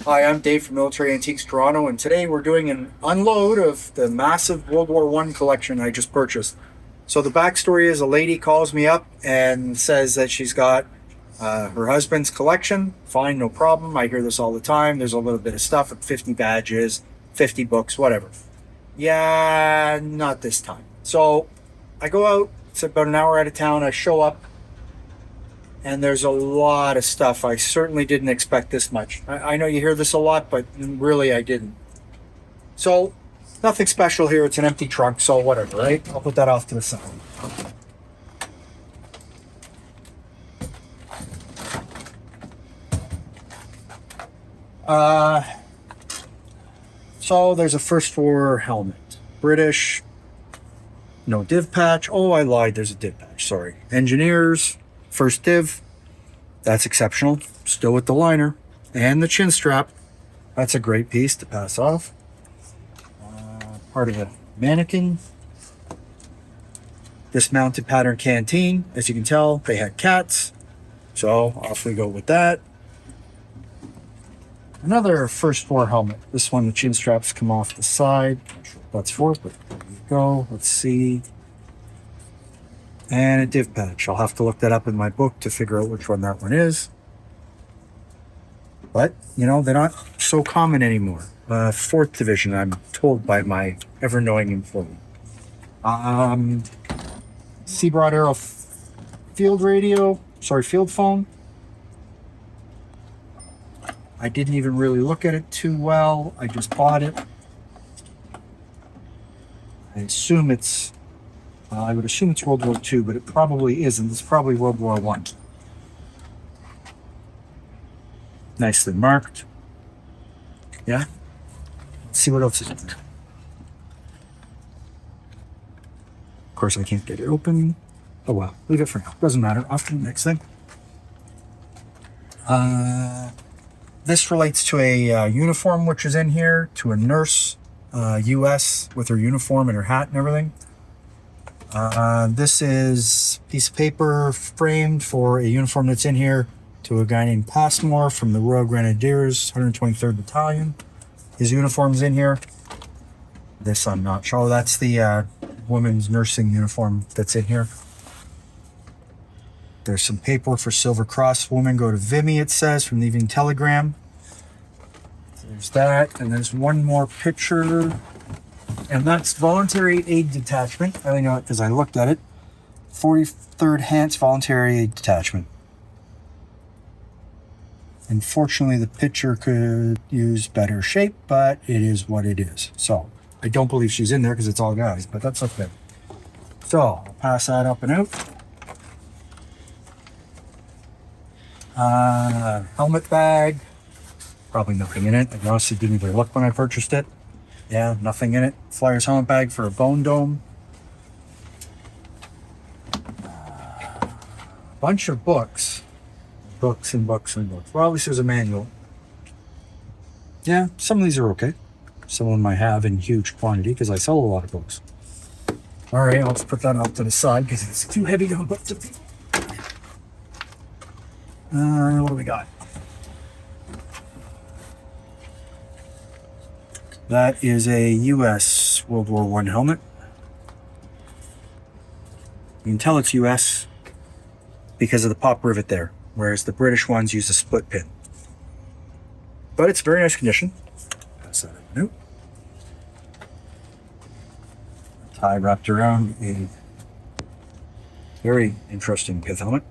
Hi, I'm Dave from Military Antiques Toronto, and today we're doing an unload of the massive World War One collection I just purchased. So the backstory is a lady calls me up and says that she's got her husband's collection. Fine, no problem. I hear this all the time. There's a little bit of stuff, 50 badges, 50 books, whatever. Yeah, not this time. So I go out, it's about an hour out of town. I show up, and there's a lot of stuff. I certainly didn't expect this much. I know you hear this a lot, but really I didn't. So, nothing special here. It's an empty trunk, so whatever, right? I'll put that off to the side. Uh, so there's a First War helmet. British, no div patch. Oh, I lied. There's a div patch. Sorry. Engineers, first div. That's exceptional. Still with the liner and the chin strap. That's a great piece to pass off. Part of a mannequin. Dismounted pattern canteen. As you can tell, they had cats. So off we go with that. Another First War helmet. This one, the chin straps come off the side. Not sure what that's for, but there you go. Let's see. And a div patch. I'll have to look that up in my book to figure out which one that one is. But, you know, they're not so common anymore. 4th Division, I'm told by my ever-knowing employee. Seabroad Aero field phone. I didn't even really look at it too well. I just bought it. I would assume it's World War II, but it probably isn't. It's probably World War I. Nicely marked. Yeah. Let's see what else is in there. Of course, I can't get it open. Oh well, leave it for now. Doesn't matter. Off to the next thing. This relates to a uniform which is in here, to a nurse, U.S. with her uniform and her hat and everything. This is a piece of paper framed for a uniform that's in here to a guy named Passmore from the Royal Grenadiers, 123rd Battalion. His uniform's in here. This I'm not sure. Oh, that's the woman's nursing uniform that's in here. There's some paperwork for Silver Cross women. Go to Vimy, it says, from the Evening Telegram. There's that. And there's one more picture. And that's Voluntary Aid Detachment. I only know it because I looked at it. 43rd Hants Voluntary Aid Detachment. Unfortunately, the picture could use better shape, but it is what it is. So, I don't believe she's in there because it's all guys, but that's okay. So, I'll pass that up and out. Helmet bag. Probably nothing in it. I honestly didn't even look when I purchased it. Yeah, nothing in it. Flyers helmet bag for a bone dome. Bunch of books. Books and books and books. Well, at least there's a manual. Yeah, some of these are okay. Some of them I have in huge quantity because I sell a lot of books. All right, I'll just put that off to the side because it's too heavy to put to people. What do we got? That is a U.S. World War I helmet. You can tell it's U.S. because of the pop rivet there, whereas the British ones use a split pin. But it's very nice condition. Pass that out. Nope. Tie wrapped around a very interesting pith helmet.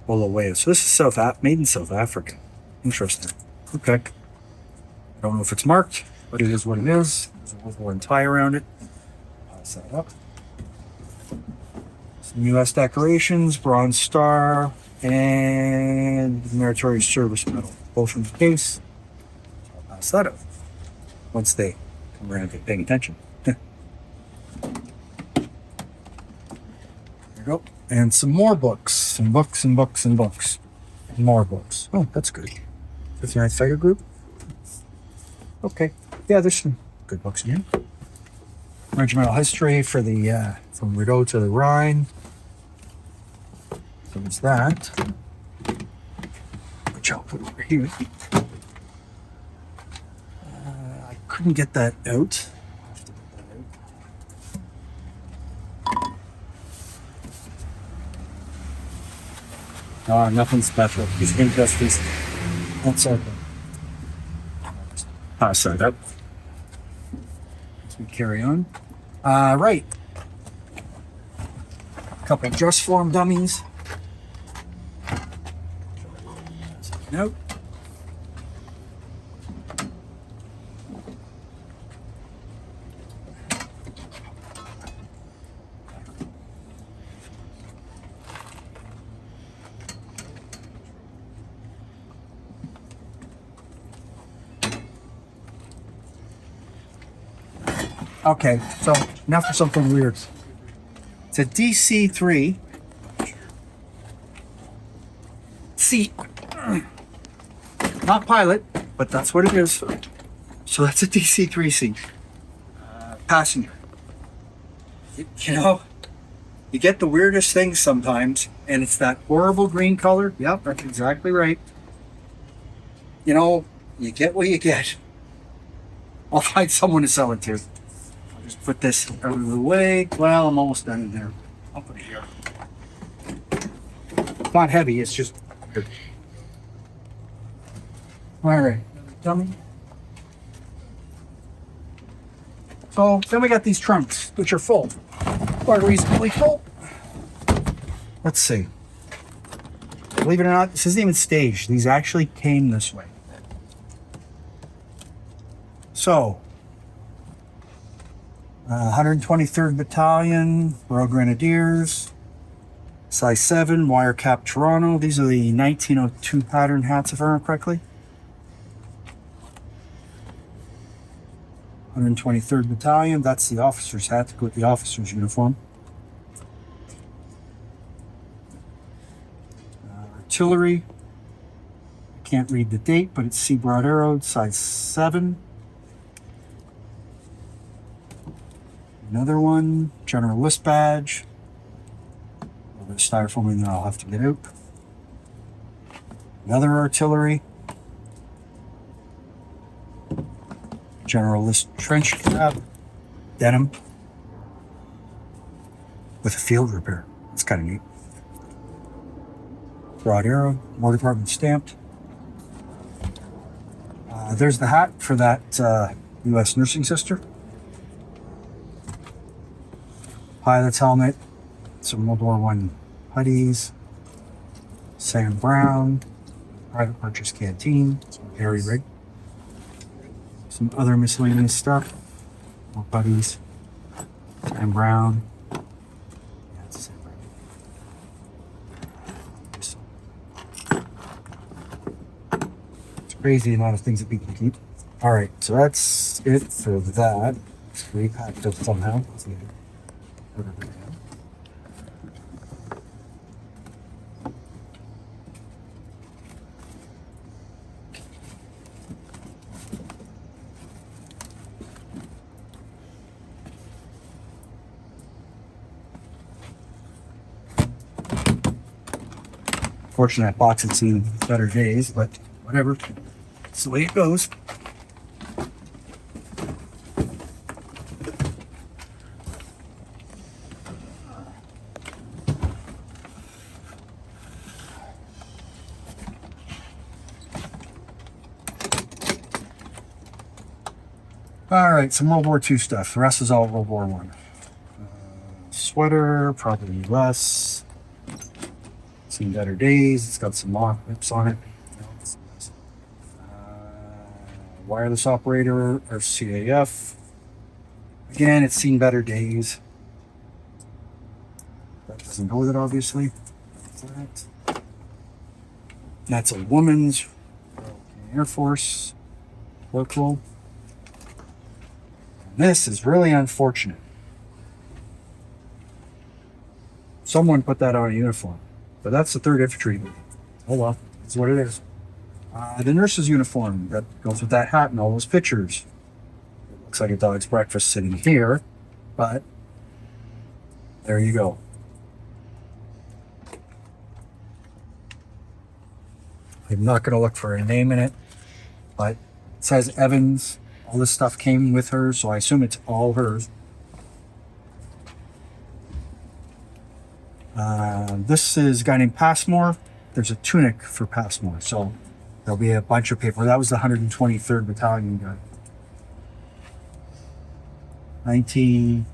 Bulawayo. So this is made in South Africa. Interesting. Okay. I don't know if it's marked, but it is what it is. There's a World War I tie around it. Pass that up. Some U.S. decorations, Bronze Star, and Meritorious Service Medal. Both in the case. I'll pass that up. Once they come around and paying attention. There you go. And some more books. Some books and books and books. More books. Oh, that's good. 59th Figure Group. Okay. Yeah, there's some good books in here. Regimental history for the from Rideau to the Rhine. So it's that. Which I'll put over here. couldn't get that out. Oh, nothing special. He's going to just this. That's okay. Sorry, that. As we carry on. Right. Couple just form dummies. Nope. Okay, so now for something weird. It's a DC3. See, not pilot, but that's what it is. So that's a DC3 seat. Passenger. You know, you get the weirdest things sometimes, and it's that horrible green color. Yep, that's exactly right. You know, you get what you get. I'll find someone to sell it to. I'll just put this out of the way. Well, I'm almost done in there. I'll put it here. It's not heavy, it's just good. All right, dummy. So then we got these trunks, which are full, quite reasonably full. Let's see. Believe it or not, this isn't even staged. These actually came this way. So, 123rd Battalion, Royal Grenadiers, size 7, wire cap Toronto. These are the 1902 pattern hats, if I remember correctly. 123rd Battalion, that's the officer's hat to go with the officer's uniform. Artillery, I can't read the date, but it's C Broad Arrow, size 7. Another one, General List badge. A little bit of styrofoam in there I'll have to get out. Another artillery. General List trench cap, denim, with a field repair. That's kind of neat. Broad Arrow, War Department stamped. There's the hat for that U.S. nursing sister. Pilot's helmet, some World War I hoodies, Sam Brown, private purchase canteen, some Harry rig. Some other miscellaneous stuff. More buddies. Sam Brown. Yeah, it's Sam Brown. It's crazy the amount of things that people keep. Alright, so that's it for that. It's repacked up somehow. Fortunately, that box had seen better days, but whatever. It's the way it goes. All right, some World War II stuff. The rest is all World War I. Sweater, probably US. Seen better days. It's got some lock lips on it. Wireless operator or CAF. Again, it's seen better days. That doesn't go with it, obviously. That's a woman's Air Force local. This is really unfortunate. Someone put that on a uniform, but that's the 3rd Infantry. Oh well, that's what it is. The nurse's uniform that goes with that hat and all those pictures. It looks like a dog's breakfast sitting here, but there you go. I'm not going to look for a name in it, but it says Evans All this stuff came with her, so I assume it's all hers. This is a guy named Passmore. There's a tunic for Passmore, so there'll be a bunch of paper. That was the 123rd Battalion guy. 19...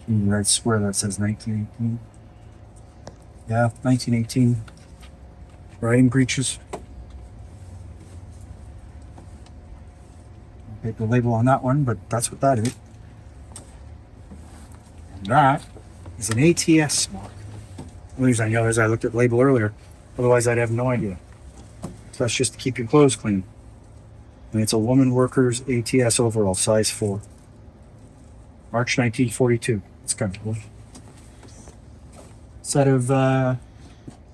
I swear that says 1918. Yeah, 1918. Riding breeches. Paper label on that one, but that's what that is. And that is an ATS mark. The reason I know is I looked at the label earlier. Otherwise, I'd have no idea. So that's just to keep your clothes clean. And it's a woman worker's ATS overall, size 4. March 1942. It's kind of cool. Set of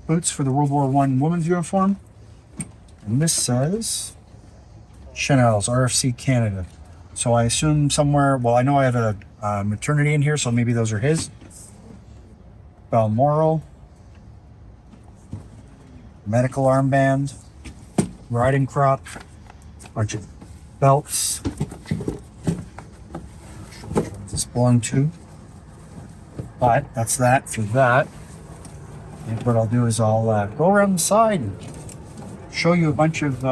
boots for the World War I woman's uniform. And this says Chanel's RFC Canada. So I assume somewhere, well, I know I have a maternity in here, so maybe those are his. Balmoral. Medical armband. Riding crop. Bunch of belts. This belong to. But that's that for that. And what I'll do is I'll go around the side and show you a bunch of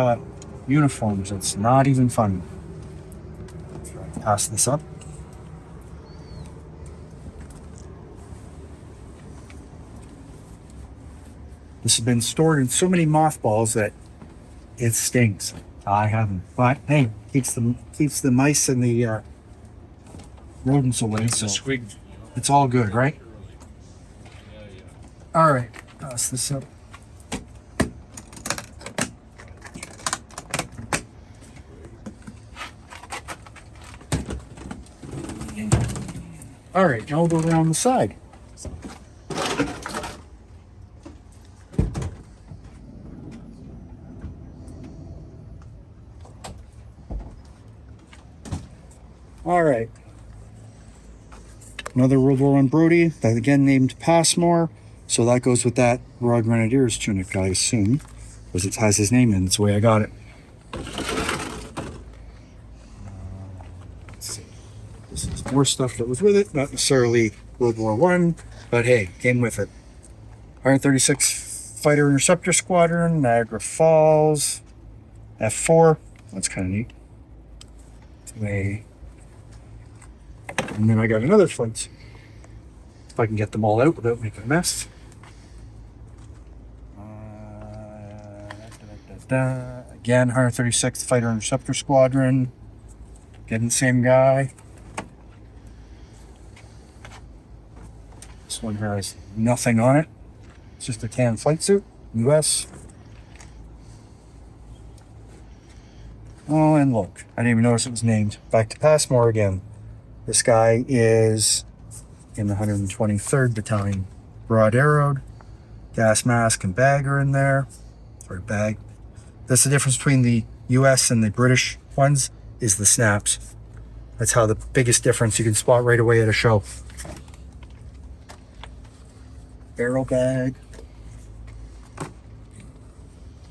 uniforms. It's not even fun. Pass this up. This has been stored in so many mothballs that it stinks. I haven't, but hey, keeps the mice and the rodents away. So it's all good, right? All right, pass this up. All right, now we'll go around the side. All right. Another World War I Brody, that again named Passmore. So that goes with that Royal Grenadiers tunic, I assume, because it has his name in. That's the way I got it. Let's see. This is more stuff that was with it, not necessarily World War I, but hey, came with it. 136 Fighter Interceptor Squadron, Niagara Falls, F4. That's kind of neat. And then I got another flight. If I can get them all out without making a mess. Again, 136th Fighter Interceptor Squadron. Getting the same guy. This one here has nothing on it. It's just a tan flight suit. US. Oh, and look. I didn't even notice it was named. Back to Passmore again. This guy is in the 123rd Battalion. Broad arrowed. Gas mask and bag are in there. Sorry, bag. That's the difference between the US and the British ones, is the snaps. That's how the biggest difference you can spot right away at a show. Barrel bag.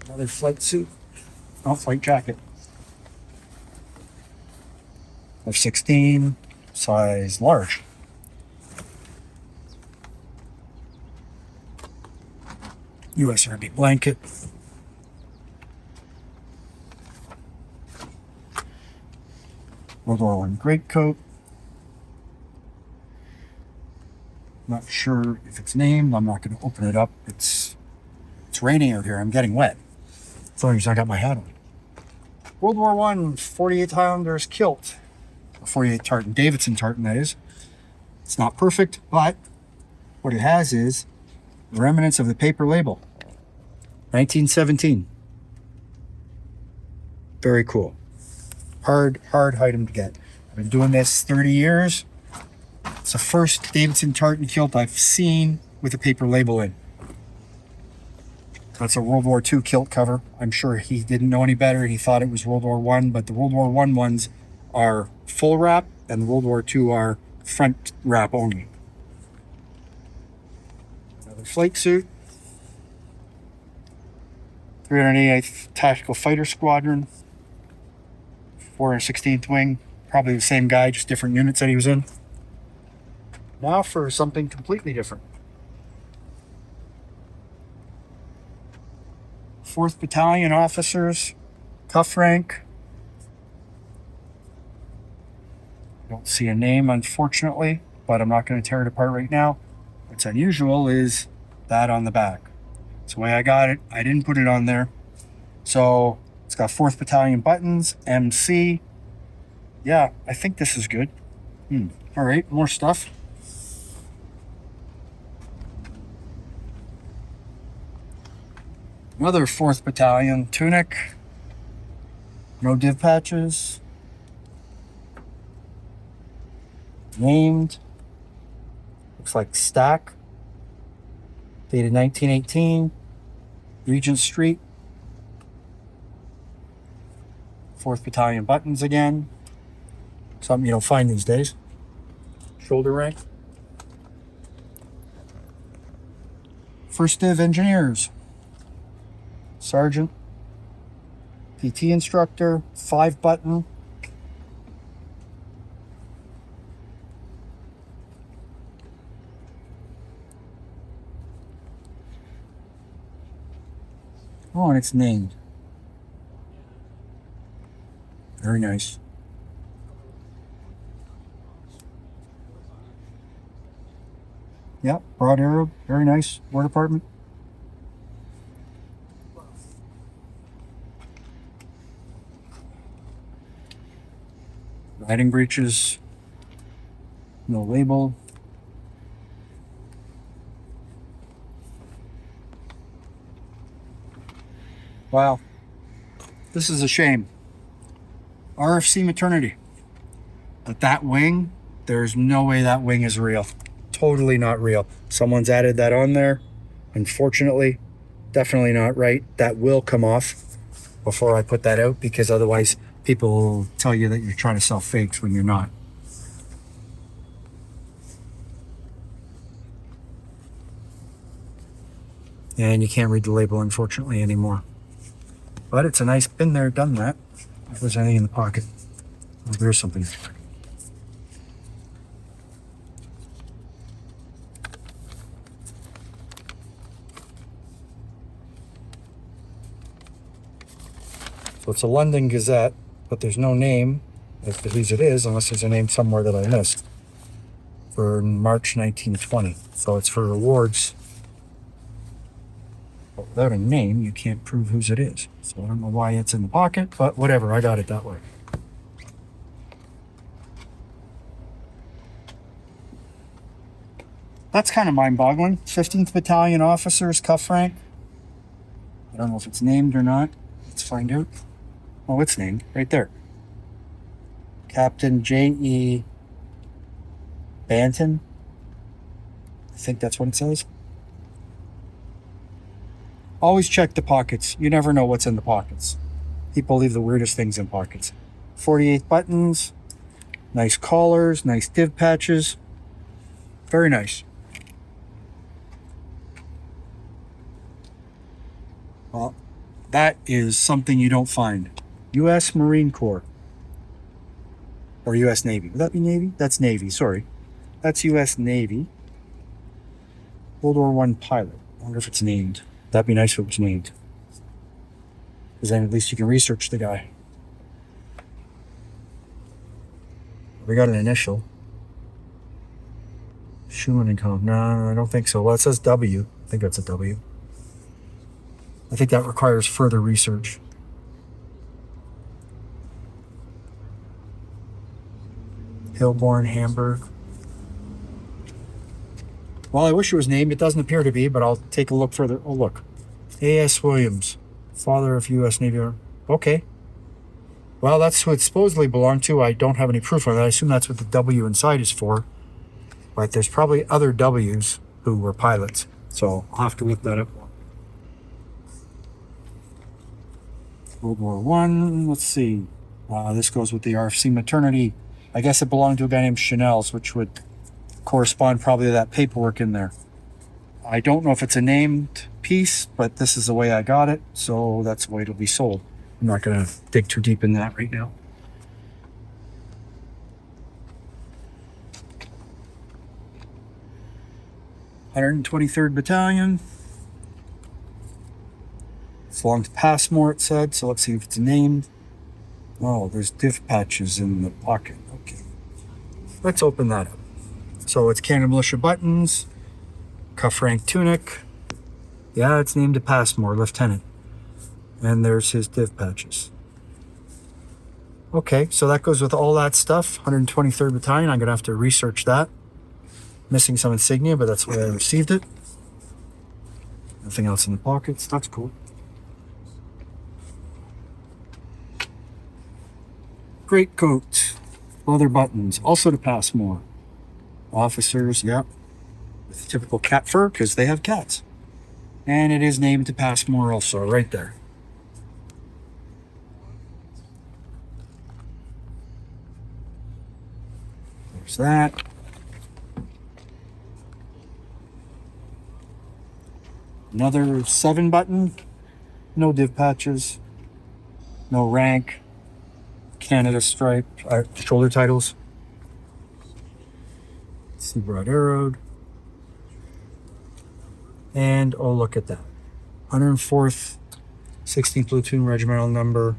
Another flight suit. Oh, flight jacket. F-16. Size large. US Army blanket. World War I greatcoat. Not sure if it's named. I'm not going to open it up. It's raining out here. I'm getting wet. As long as I got my hat on. World War I 48 Highlanders kilt. 48 tartan, Davidson tartan, that is. It's not perfect, but what it has is remnants of the paper label. 1917. Very cool. Hard item to get. I've been doing this 30 years. It's the first Davidson tartan kilt I've seen with a paper label in. That's a World War II kilt cover. I'm sure he didn't know any better. He thought it was World War I, but the World War I ones are full wrap, and World War II are front wrap only. Another flight suit. 388th Tactical Fighter Squadron. or a 16th Wing. Probably the same guy, just different units that he was in. Now for something completely different. 4th Battalion officers, cuff rank. Don't see a name, unfortunately, but I'm not going to tear it apart right now. What's unusual is that on the back. It's the way I got it. I didn't put it on there. So it's got 4th Battalion buttons, MC. Yeah, I think this is good. All right, more stuff. Another 4th Battalion tunic. No div patches. Named. Looks like Stack. Dated 1918. Regent Street. 4th Battalion buttons again. Something you don't find these days. Shoulder rank. 1st Div Engineers. Sergeant. PT instructor. 5 button. Oh, and it's named. Very nice. Yep, broad arrow. Very nice. War Department. Riding breeches. No label. Wow. This is a shame. RFC maternity. But that wing, there's no way that wing is real. Totally not real. Someone's added that on there. Unfortunately, definitely not right. That will come off before I put that out, because otherwise people will tell you that you're trying to sell fakes when you're not. And you can't read the label, unfortunately, anymore. But it's a nice been there, done that. If there's anything in the pocket. Oh, there's something. So it's a London Gazette, but there's no name as to whose it is, unless there's a name somewhere that I missed. For March 1920. So it's for rewards. But without a name, you can't prove whose it is. So I don't know why it's in the pocket, but whatever, I got it that way. That's kind of mind-boggling. 15th Battalion officers, cuff rank. I don't know if it's named or not. Let's find out. Oh, it's named right there. Captain J.E. Banton. I think that's what it says. Always check the pockets. You never know what's in the pockets. People leave the weirdest things in pockets. 48 buttons. Nice collars. Nice div patches. Very nice. Well, that is something you don't find. U.S. Marine Corps. Or U.S. Navy. Would that be Navy? That's Navy, sorry. That's U.S. Navy. World War I pilot. I wonder if it's named. That'd be nice if it was named. Because then at least you can research the guy. We got an initial. Schumann and Co. No, I don't think so. Well, it says W. I think that's a W. I think that requires further research. Hillborn, Hamburg. Well, I wish it was named. It doesn't appear to be, but I'll take a look further. Oh, look. A.S. Williams, father of U.S. Navy. Okay. Well, that's who it supposedly belonged to. I don't have any proof of that. I assume that's what the W inside is for. But there's probably other W's who were pilots. So I'll have to look that up. World War One. Let's see. This goes with the RFC maternity. I guess it belonged to a guy named Chanel's, which would correspond probably to that paperwork in there. I don't know if it's a named piece, but this is the way I got it, so that's the way it'll be sold. I'm not going to dig too deep in that right now. 123rd Battalion. It's belonged to Passmore, it said, so let's see if it's named. Oh, there's div patches in the pocket. Okay. Let's open that up. So it's Canada Militia buttons, cuff rank tunic. Yeah, it's named to Passmore, Lieutenant. And there's his div patches. Okay, so that goes with all that stuff. 123rd Battalion, I'm going to have to research that. Missing some insignia, but that's the way I received it. Nothing else in the pockets. That's cool. Great coat. Leather buttons. Also to Passmore. Officers, yep. With typical cat fur, because they have cats. And it is named to Passmore also, right there. There's that. Another 7 button. No div patches. No rank. Canada stripe. Shoulder titles. See, broad arrowed. And oh, look at that. 104th 16th Platoon regimental number.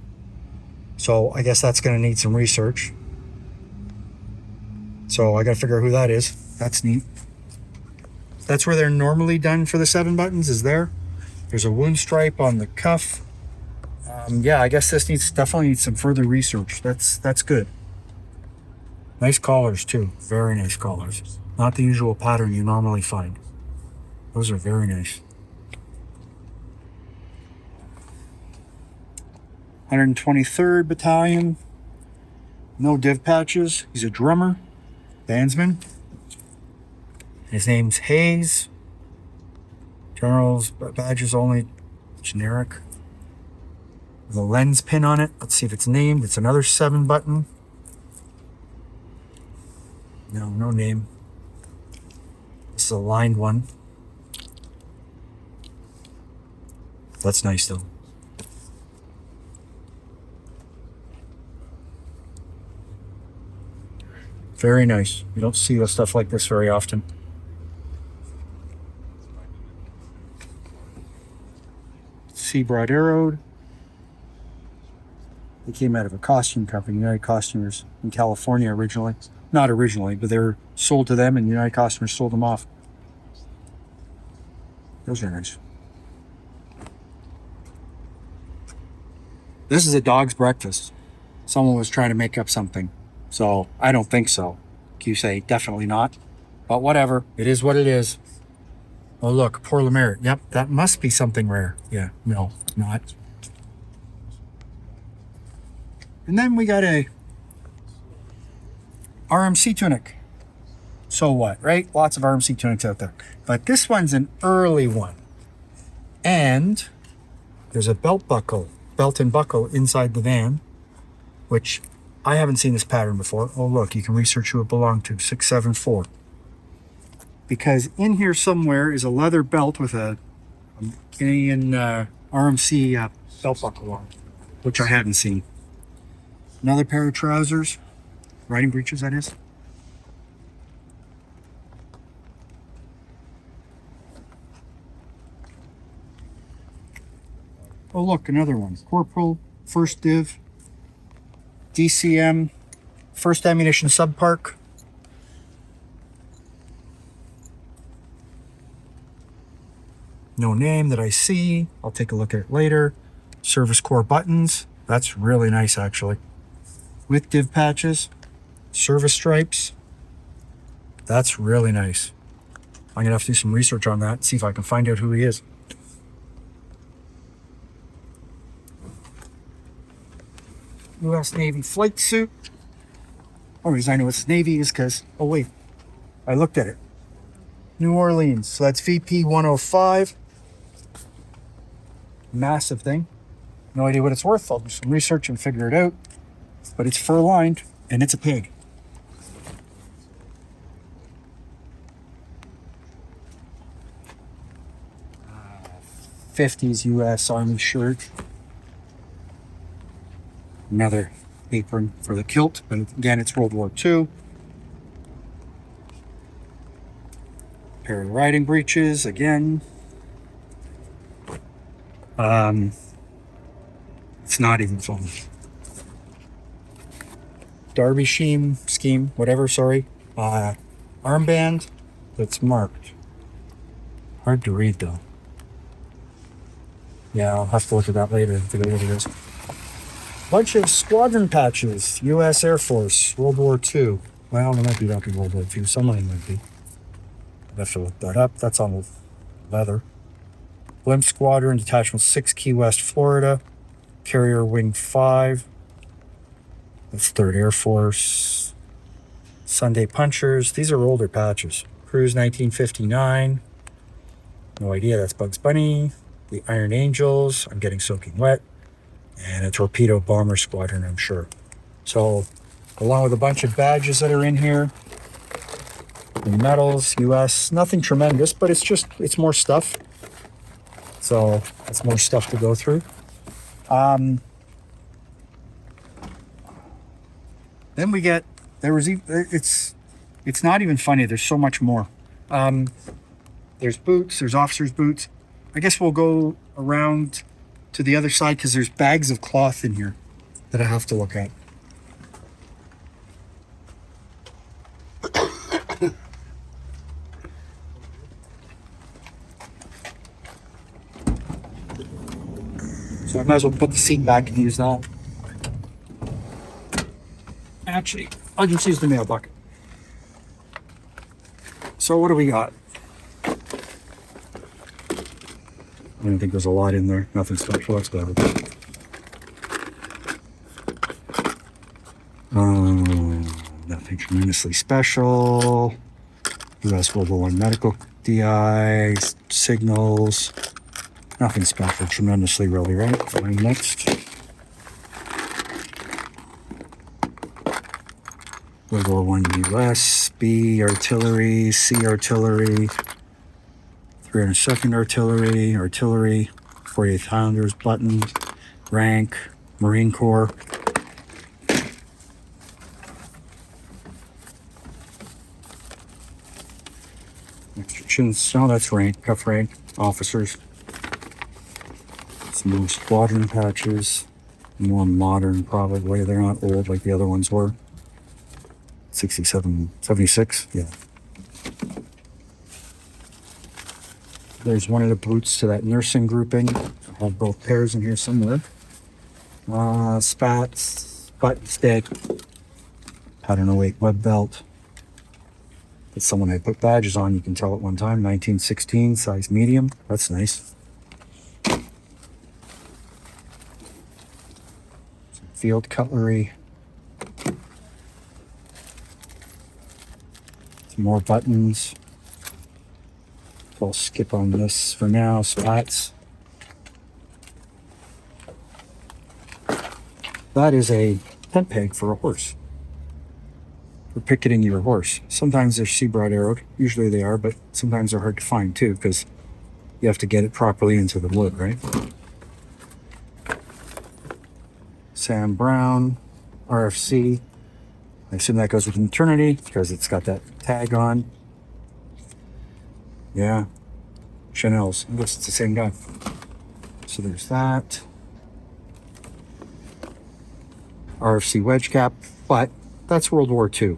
So I guess that's going to need some research. So I got to figure out who that is. That's neat. That's where they're normally done for the 7 buttons, is there. There's a wound stripe on the cuff. Yeah, I guess this definitely needs some further research. That's good. Nice collars too. Very nice collars. Not the usual pattern you normally find. Those are very nice. 123rd Battalion. No div patches. He's a drummer. Bandsman. His name's Hayes. General's badges only generic. With a lens pin on it. Let's see if it's named. It's another 7 button. No name. This is a lined one. That's nice though. Very nice. You don't see stuff like this very often. See, broad arrowed. They came out of a costume company, United Costumers, in California originally. Not originally, but they were sold to them and United Costumers sold them off. Those are nice. This is a dog's breakfast. Someone was trying to make up something. So I don't think so. You say definitely not. But whatever. It is what it is. Oh look, Pour Le Merite. Yep, that must be something rare. Yeah, no, not. And then we got a RMC tunic. So what, right? Lots of RMC tunics out there. But this one's an early one. And there's a belt and buckle inside the van, which I haven't seen this pattern before. Oh, look, you can research who it belonged to, 674. Because in here somewhere is a leather belt with a Canadian RMC belt buckle on, which I hadn't seen. Another pair of trousers, riding breeches, that is. Oh, look, another one. Corporal, first div, DCM, first ammunition subpark. No name that I see. I'll take a look at it later. Service Corps buttons. That's really nice, actually. With div patches. Service stripes. That's really nice. I'm going to have to do some research on that, see if I can find out who he is. U.S. Navy flight suit. Only reason I know it's Navy is because, oh wait, I looked at it. New Orleans, so that's VP 105. Massive thing. No idea what it's worth. I'll do some research and figure it out. But it's fur lined and it's a pig. '50s U.S. Army shirt. Another apron for the kilt, but again, it's World War II. Pair of riding breeches again. It's not even fun. Derby scheme, whatever. Sorry. Armband that's marked. Hard to read though. Yeah, I'll have to look at that later to go over this. Bunch of squadron patches. U.S. Air Force, World War II. Well, there might be after World War II. Some of them might be. I'd have to look that up. That's on leather. Blimp Squadron, Detachment 6, Key West, Florida. Carrier Wing 5. That's 3rd Air Force. Sunday Punchers. These are older patches. Cruise 1959. No idea. That's Bugs Bunny. The Iron Angels. I'm getting soaking wet. And a Torpedo Bomber Squadron, I'm sure. So, along with a bunch of badges that are in here. The medals, US. Nothing tremendous, but it's more stuff. So, it's more stuff to go through. Then we get, it's not even funny. There's so much more. There's boots, there's officers' boots. I guess we'll go around to the other side because there's bags of cloth in here that I have to look at. So I might as well put the seat back and use that. Actually, I'll just use the mail bucket. So what do we got? I don't think there's a lot in there. Nothing special. That's better. Nothing tremendously special. U.S. World War I medical DI, signals. Nothing special, tremendously, really, right? Going next. World War I U.S. B artillery, C artillery, 302nd artillery, 48th Highlanders, buttons, rank, Marine Corps. Extra chins, no, that's rank, cuff rank, officers. Some more squadron patches, more modern probably. They're not old like the other ones were. 67, 76, yeah. There's one of the boots to that nursing grouping. I have both pairs in here somewhere. Spats, button stick, pattern 08 web belt. It's someone I put badges on, you can tell at one time. 1916, size medium. That's nice. Some field cutlery. Some more buttons. I'll skip on this for now. Spats. That is a tent peg for a horse. For picketing your horse. Sometimes they're C-broad arrowed. Usually they are, but sometimes they're hard to find too because you have to get it properly into the wood, right? Sam Brown, RFC. I assume that goes with maternity because it's got that tag on. Yeah. Chanel's. I guess it's the same guy. So there's that. RFC wedge cap, but that's World War II.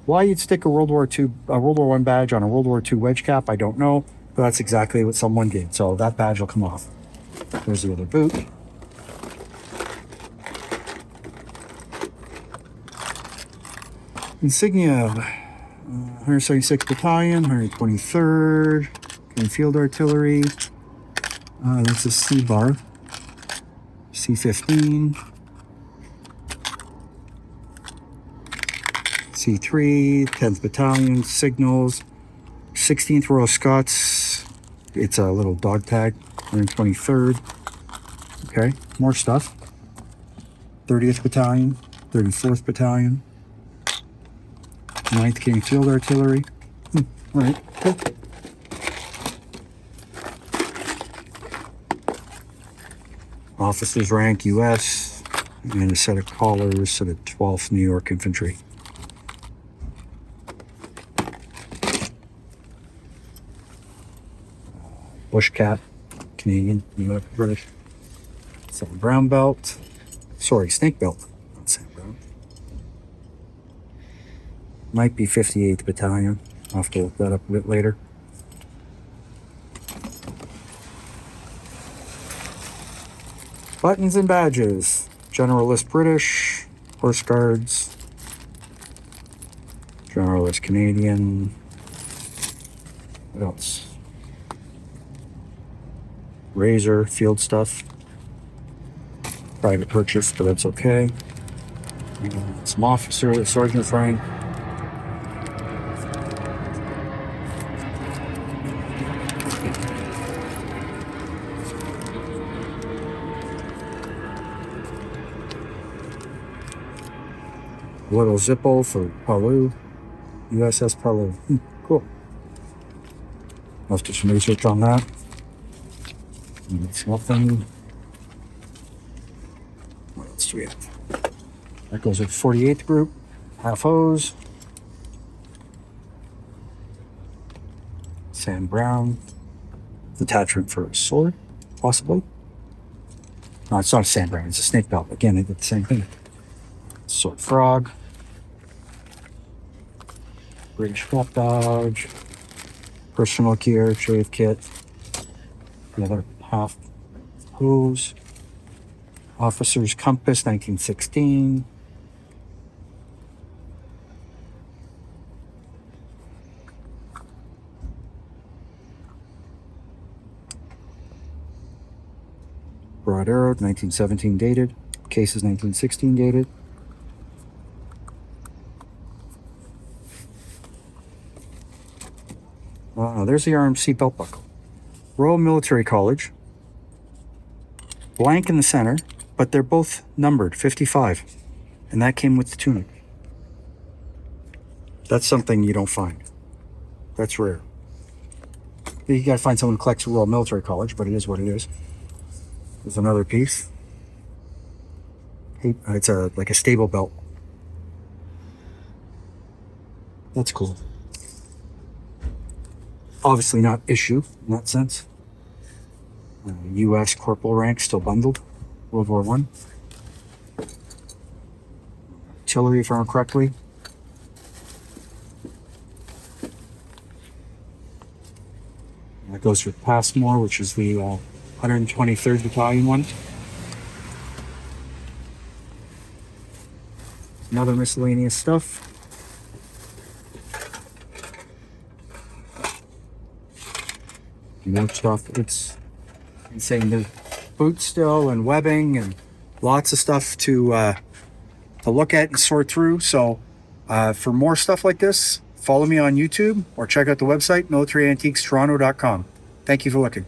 Why you'd stick a World War I badge on a World War II wedge cap, I don't know, but that's exactly what someone did. So that badge will come off. There's the other boot. Insignia, 176th Battalion, 123rd, Field Artillery. That's a C-bar, C-15. C3, 10th Battalion, Signals, 16th Royal Scots. It's a little dog tag, 123rd. Okay, more stuff. 30th Battalion, 34th Battalion. 9th King Field Artillery. All right, cool. Officers rank U.S. and a set of collars to the 12th New York Infantry. Bush Cat, Canadian, US, British. Sam Brown belt. Sorry, snake belt, not Sam Brown. Might be 58th Battalion. I'll have to look that up a bit later. Buttons and badges. Generalist British, Horse Guards, Generalist Canadian. What else? Razor, field stuff. Private purchase, but that's okay. Some officer, Sergeant Frank. Little Zippo for Palau. USS Palau. Cool. I'll do some research on that. It's nothing. What else do we have? That goes with 48th group. Half hose. Sam Brown. Attachment for a sword, possibly. No, it's not a Sam Brown, it's a snake belt. Again, they did the same thing. Sword Frog. British Flap Dodge. Personal gear, shave kit. The other half hose. Officer's Compass, 1916. Broad arrow, 1917 dated. Case is 1916 dated. There's the RMC belt buckle. Royal Military College. Blank in the center, but they're both numbered 55. And that came with the tunic. That's something you don't find. That's rare. You gotta find someone who collects Royal Military College, but it is what it is. There's another piece. It's like a stable belt. That's cool. Obviously not issue in that sense. U.S. corporal rank still bundled. World War I. Artillery, if I remember correctly. That goes with Passmore, which is the 123rd Battalion one. Another miscellaneous stuff. More stuff. It's insane. There's boots still and webbing and lots of stuff to look at and sort through. So for more stuff like this, follow me on YouTube or check out the website, militaryantiquestoronto.com. Thank you for looking.